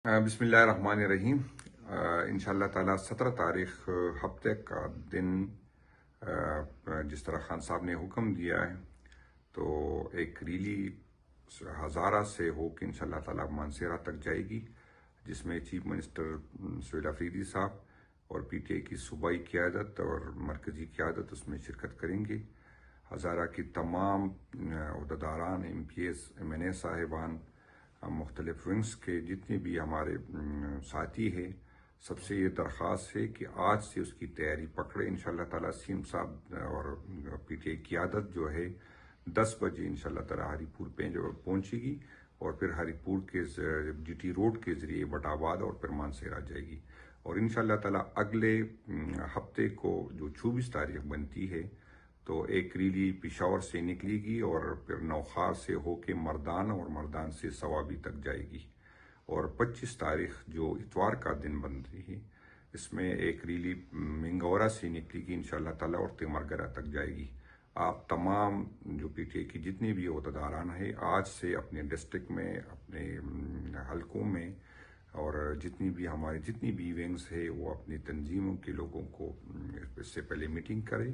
بسم اللہ الرحمن الرحیم۔ انشاءاللہ تعالیٰ 17 تاریخ ہفتے کا دن جس طرح خان صاحب نے حکم دیا ہے تو ایک ریلی ہزارہ سے ہو کے انشاءاللہ تعالیٰ مانسہرہ تک جائے گی، جس میں چیف منسٹر سہیل افریدی صاحب اور پی ٹی آئی کی صوبائی قیادت اور مرکزی قیادت اس میں شرکت کریں گے۔ ہزارہ کی تمام عہدیداران، M P S, M N A صاحبان، مختلف ونگز کے جتنے بھی ہمارے ساتھی ہیں، سب سے یہ درخواست ہے کہ آج سے اس کی تیاری پکڑے۔ انشاءاللہ تعالیٰ سی ایم صاحب اور پی ٹی آئی قیادت جو ہے 10 بجے انشاءاللہ تعالیٰ ہری پور پہنچے گی اور پھر ہری پور کے جی ٹی روڈ کے ذریعے بٹ آباد اور پھر مانسہرہ جائے گی، اور انشاءاللہ تعالیٰ اگلے ہفتے کو جو 24 تاریخ بنتی ہے تو ایک ریلی پشاور سے نکلے گی اور پھر نوخار سے ہو کے مردان اور مردان سے صوابی تک جائے گی، اور 25 تاریخ جو اتوار کا دن بن رہی ہے اس میں ایک ریلی منگورا سے نکلے گی انشاءاللہ تعالیٰ اور تیمرگرہ تک جائے گی۔ آپ تمام جو پی ٹی آئی کی جتنے بھی عہدیداران ہیں آج سے اپنے ڈسٹرکٹ میں، اپنے حلقوں میں، اور جتنی بھی ونگز ہے وہ اپنی تنظیموں کے لوگوں کو اس سے پہلے میٹنگ کرے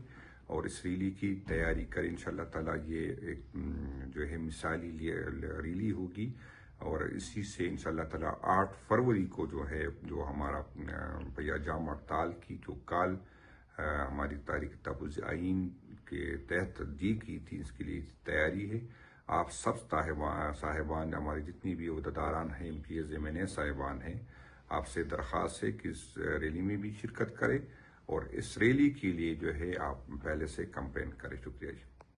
اور اس ریلی کی تیاری کرے۔ انشاءاللہ تعالیٰ یہ ایک جو ہے مثالی ریلی ہوگی، اور اسی سے انشاءاللہ تعالیٰ 8 فروری کو جو ہمارا بھیا جام ہڑتال کی جو کال ہماری تاریخ تحفظ آئین کے تحت دی کی تھی، اس کے لیے تیاری ہے۔ آپ سب صاحبان، ہمارے جتنی بھی عہدیداران ہیں، M P S, M N A صاحبان ہیں، آپ سے درخواست ہے کہ اس ریلی میں بھی شرکت کریں اور اس ریلی کے لیے جو ہے آپ پہلے سے کمپین کریں۔ شکریہ جی۔